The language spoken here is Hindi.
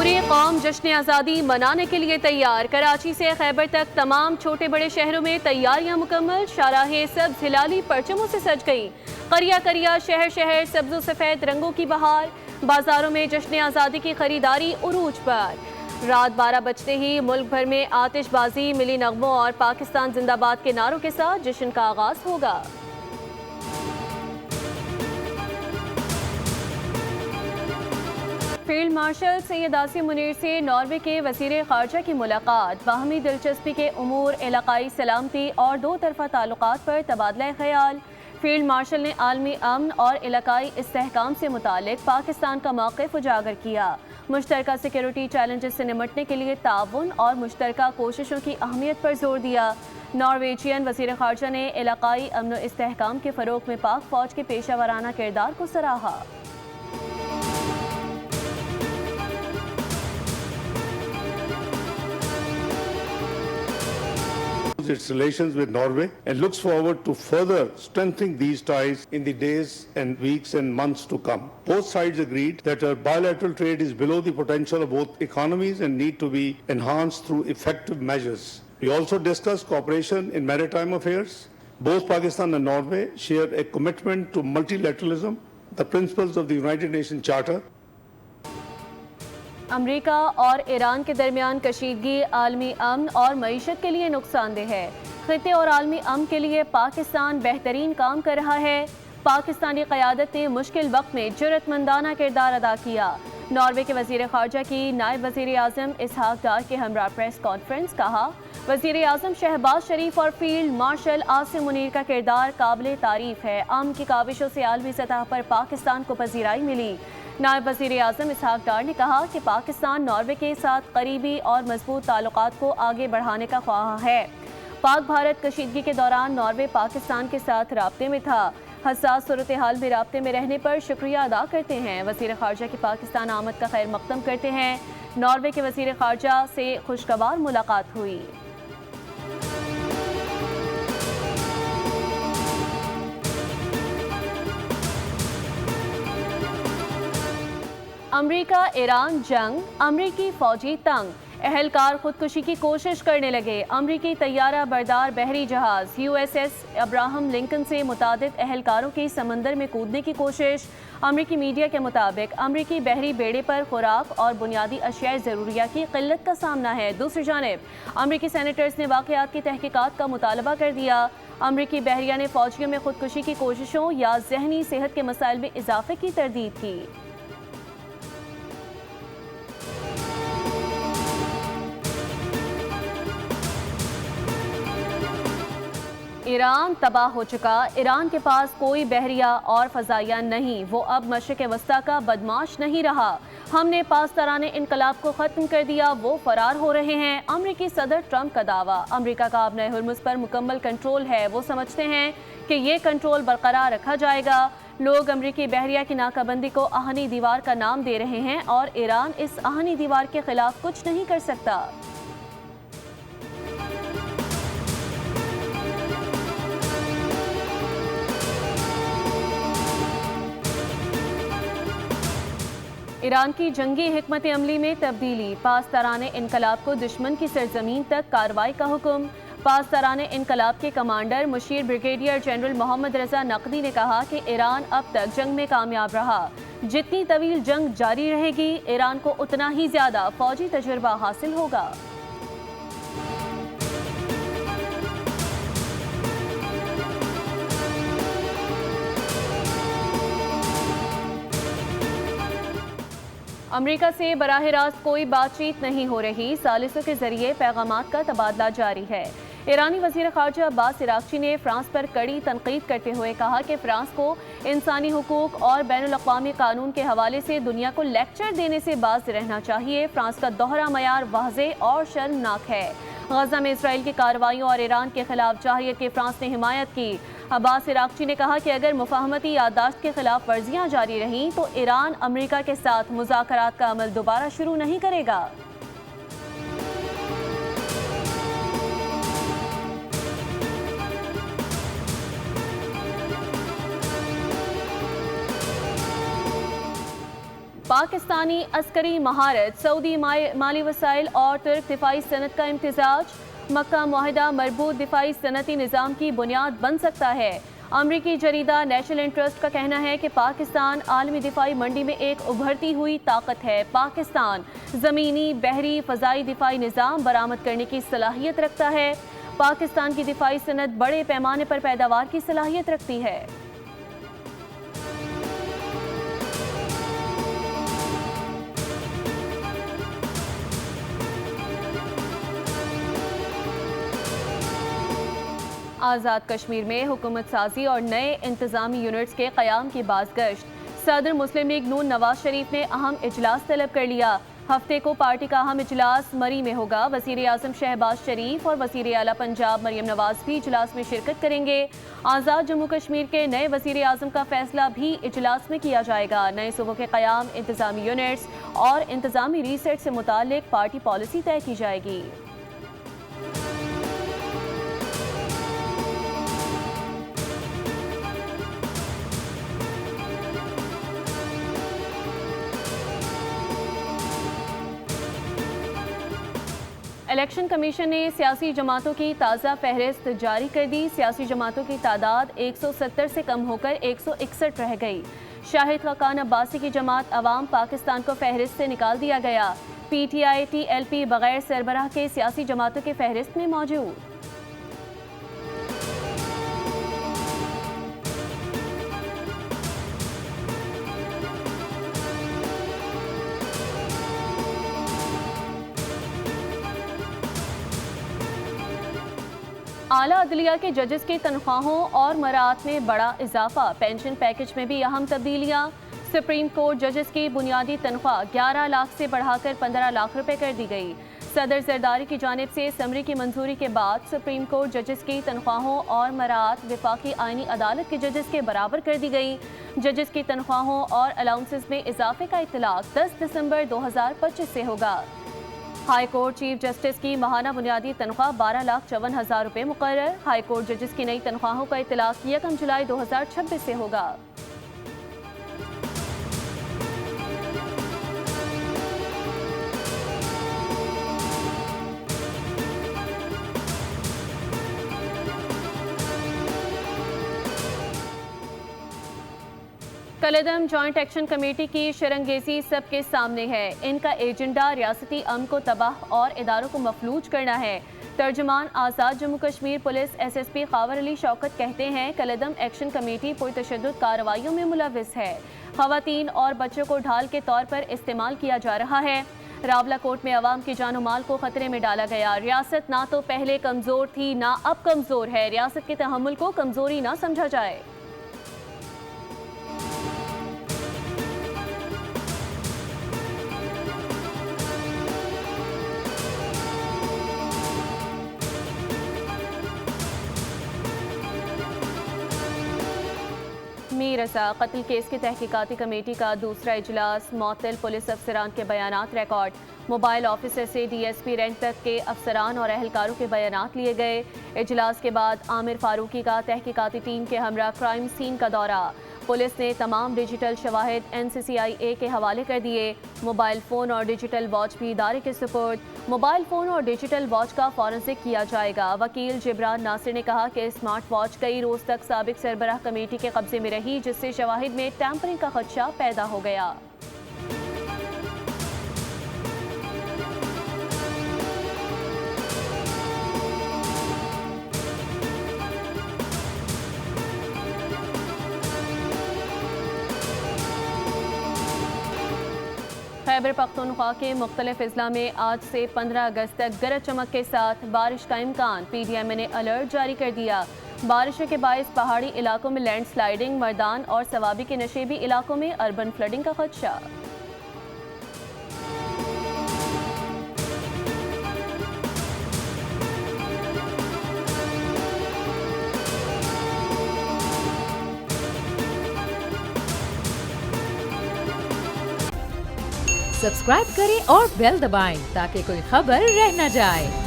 पूरी कौम जश्न आज़ादी मनाने के लिए तैयार। कराची से खैबर तक तमाम छोटे बड़े शहरों में तैयारियां मुकम्मल। शाहराहें सब्ज हिलाली परचमों से सज गई। करिया करिया शहर शहर सब्ज सफ़ेद रंगों की बहार। बाजारों में जश्न आज़ादी की खरीदारी उरूज पर। रात 12 बजते ही मुल्क भर में आतिशबाजी, मिली नगमों और पाकिस्तान जिंदाबाद के नारों के साथ जश्न का आगाज होगा। फील्ड मार्शल सैयद आसिम मुनीर से नॉर्वे के वज़ीर ख़ारजा की मुलाकात। बाहमी दिलचस्पी के उमूर, इलाकाई सलामती और दो तरफ़ा ताल्लुकात पर तबादला ख्याल। फील्ड मार्शल ने आलमी अमन और इलाकाई इस्तेहकाम से मुतालिक पाकिस्तान का मौक़िफ़ उजागर किया। मुश्तरका सिक्योरिटी चैलेंजेस से निमटने के लिए ताउन और मुश्तरका कोशिशों की अहमियत पर जोर दिया। नॉर्वेजियन वज़ीर ख़ारजा ने इलाकाई अमन व इस्तेहकाम के फ़रोग़ में पाक फ़ौज के पेशा वराना किरदार को सराहा। its relations with Norway and looks forward to further strengthening these ties in the days and weeks and months to come. Both sides agreed that our bilateral trade is below the potential of both economies and need to be enhanced through effective measures. We also discussed cooperation in maritime affairs. Both Pakistan and Norway share a commitment to multilateralism, the principles of the United Nations Charter. अमरीका और ईरान के दरमियान कशीदगी आलमी अमन और मईशत के लिए नुकसानदेह है। खिते और आलमी अमन के लिए पाकिस्तान बेहतरीन काम कर रहा है। पाकिस्तानी क़यादत ने मुश्किल वक्त में जुर्रतमंदाना किरदार अदा किया। नॉर्वे के वज़ीर ख़ारजा की नायब वज़ीर आज़म इसहाक डार के हमरा प्रेस कॉन्फ्रेंस। कहा, वज़ीर आज़म शहबाज शरीफ और फील्ड मार्शल आसिम मुनीर का किरदार काबिल तारीफ़ है। अमन की काविशों से आलमी सतह पर पाकिस्तान को पजीराई मिली। नायब वज़ीर आज़म इसहाक डार ने कहा कि पाकिस्तान नॉर्वे के साथ करीबी और मजबूत ताल्लुकात को आगे बढ़ाने का ख्वाह है। पाक भारत कशीदगी के दौरान नॉर्वे पाकिस्तान के साथ राब्ते में था। हसास सूरत हाल में राब्ते में रहने पर शुक्रिया अदा करते हैं। वज़ीर ख़ारजा की पाकिस्तान आमद का खैर मक़दम करते हैं। नॉर्वे के वज़ीर ख़ारजा से खुशगवार मुलाकात हुई। अमरीका ईरान जंग, अमरीकी फौजी तंग। अहलकार खुदकुशी की कोशिश करने लगे। अमरीकी तैयारा बरदार बहरी जहाज USS अब्राहम लिंकन से मुतादिद अहलकारों की समंदर में कूदने की कोशिश। अमरीकी मीडिया के मुताबिक अमरीकी बहरी बेड़े पर खुराक और बुनियादी अशियाए ज़रूरिया की किल्लत का सामना है। दूसरी जानिब अमरीकी सेनेटर्स ने वाक़यात की तहकीकात का मुतालबा कर दिया। अमरीकी बहरिया ने फौजियों में खुदकुशी की कोशिशों या जहनी सेहत के मसाइल में इजाफे की तरदीद की। ईरान तबाह हो चुका। ईरान के पास कोई बहरिया और फ़ज़ाइया नहीं। वो अब मशरिक़ वस्ता का बदमाश नहीं रहा। हमने पासदाराने इनकलाब को ख़त्म कर दिया, वो फ़रार हो रहे हैं। अमरीकी सदर ट्रंप का दावा। अमरीका का अपने हुर्मुज़ पर मुकम्मल कंट्रोल है। वो समझते हैं कि ये कंट्रोल बरकरार रखा जाएगा। लोग अमरीकी बहरिया की नाकाबंदी को आहनी दीवार का नाम दे रहे हैं और ईरान इस आहनी दीवार के खिलाफ कुछ नहीं कर सकता। ईरान की जंगी हिकमत अमली में तब्दीली। पासदाराने इनकलाब को दुश्मन की सरजमीन तक कार्रवाई का हुक्म। पासदाराने इनकलाब के कमांडर मुशीर brigadier general Mohammad Reza Naqvi ने कहा कि ईरान अब तक जंग में कामयाब रहा। जितनी तवील जंग जारी रहेगी, ईरान को उतना ही ज्यादा फौजी तजुर्बा हासिल होगा। अमरीका से बराह रास्त कोई बातचीत नहीं हो रही। सालिसों के जरिए पैगामात का तबादला जारी है। ईरानी वज़ीर ख़ारजा अब्बास इराक़ची ने फ्रांस पर कड़ी तनक़ीद करते हुए कहा कि फ्रांस को इंसानी हुकूक और बैनुल-अक़वामी कानून के हवाले से दुनिया को लेक्चर देने से बाज रहना चाहिए। फ्रांस का दोहरा मयार वाज़े और शर्मनाक है। गज़ा में इसराइल की कार्रवाइयों और ईरान के खिलाफ जाहिरियत की फ्रांस ने हिमायत की। अब्बास इराक़ची ने कहा कि अगर मुफाहमती याददाश्त के खिलाफ वर्जियाँ जारी रहीं तो ईरान अमरीका के साथ मुज़ाकरात का अमल दोबारा शुरू नहीं करेगा। पाकिस्तानी अस्करी महारत, सऊदी माली वसाइल और तुर्क दिफाई सनत का इम्तिजाज, मक्का मुआहिदा मरबूत दिफाई सनती निज़ाम की बुनियाद बन सकता है। अमरीकी जरीदा नेशनल इंटरेस्ट का कहना है कि पाकिस्तान आलमी दिफाई मंडी में एक उभरती हुई ताकत है। पाकिस्तान ज़मीनी, बहरी, फ़ज़ाई दिफाई निज़ाम बरामद करने की सलाहियत रखता है। पाकिस्तान की दिफाई सनत बड़े पैमाने पर पैदावार की सलाहियत रखती है। आज़ाद कश्मीर में हुकूमत साजी और नए इंतजामी यूनिट्स के क़याम की बाज़गश्त। सदर मुस्लिम लीग नून नवाज शरीफ ने अहम इजलास तलब कर लिया। हफ्ते को पार्टी का अहम इजलास मरी में होगा। वज़ीर आज़म शहबाज शरीफ और वज़ीर आला पंजाब मरियम नवाज भी इजलास में शिरकत करेंगे। आज़ाद जम्मू कश्मीर के नए वज़ीर आज़म का फैसला भी इजलास में किया जाएगा। नए सूबों के क़याम, इंतजामी यूनिट्स और इंतजामी रीसेट से मुताल्लिक पार्टी पॉलिसी तय की जाएगी। इलेक्शन कमीशन ने सियासी जमातों की ताज़ा फहरिस्त जारी कर दी। सियासी जमातों की तादाद 170 से कम होकर 161 रह गई। शाहिद खाकान अब्बासी की जमात अवाम पाकिस्तान को फहरिस्त से निकाल दिया गया। PTI TLP बगैर सरबराह के सियासी जमातों के फहरिस्त में मौजूद। आला अदलिया के जजेस की तनख्वाहों और मरात में बड़ा इजाफा। पेंशन पैकेज में भी अहम तब्दीलियां। सुप्रीम कोर्ट जजेस की बुनियादी तनख्वाह 11 लाख से बढ़ाकर 15 लाख रुपए कर दी गई। सदर जरदारी की जानिब से समरी की मंजूरी के बाद सुप्रीम कोर्ट जजेस की तनख्वाहों और मरात वफाकी आईनी अदालत के जजेस के बराबर कर दी गई। जजेस की तनख्वाहों और अलाउंसेस में इजाफे का इतलाक 10 दिसंबर 2025 से होगा। हाई कोर्ट चीफ जस्टिस की माहाना बुनियादी तनख्वाह 12,54,000 रुपये मुकर्रर। हाई कोर्ट जजेस की नई तनख्वाहों का इतलाक 1 जुलाई 2026 से होगा। कलेदम जॉइंट एक्शन कमेटी की शरंगेजी सबके सामने है। इनका एजेंडा रियासती अमन को तबाह और इदारों को मफलूज करना है। तर्जुमान आज़ाद जम्मू कश्मीर पुलिस SSP खावर अली शौकत कहते हैं, कलेदम एक्शन कमेटी पुरतशद्दुद कार्रवाइयों में मुलविस है। ख़वातीन और बच्चों को ढाल के तौर पर इस्तेमाल किया जा रहा है। रावला कोट में अवाम के जानो माल को खतरे में डाला गया। रियासत ना तो पहले कमज़ोर थी ना अब कमज़ोर है। रियासत के तहम्मुल को कमज़ोरी ना समझा जाए। मीर रज़ा कत्ल केस की तहकीकाती कमेटी का दूसरा इजलास। मुअत्तल पुलिस अफसरान के बयानात रिकॉर्ड। मोबाइल ऑफिसर से DSP रैंक तक के अफसरान और एहलकारों के बयानात लिए गए। इजलास के बाद आमिर फारूकी का तहकीकाती टीम के हमरा क्राइम सीन का दौरा। पुलिस ने तमाम डिजिटल शवाहिद NCCIA के हवाले कर दिए। मोबाइल फ़ोन और डिजिटल वॉच भी इदारे के सुपुर्द। मोबाइल फ़ोन और डिजिटल वॉच का फॉरेंसिक किया जाएगा। वकील जिब्रान नासिर ने कहा कि स्मार्ट वॉच कई रोज़ तक साबिक सरबराह कमेटी के कब्जे में रही, जिससे शवाहिद में टैंपरिंग का खदशा पैदा हो गया। खैबर पख्तूनख्वा के मुख्तलिफ अजला में आज से 15 अगस्त तक गरज चमक के साथ बारिश का इम्कान। PDMA ने अलर्ट जारी कर दिया। बारिशों के बायस पहाड़ी इलाकों में लैंड स्लाइडिंग, मर्दान और सवाबी के नशेबी इलाकों में अर्बन फ्लडिंग का खदशा। सब्सक्राइब करें और बेल दबाएं ताकि कोई खबर रह न जाए।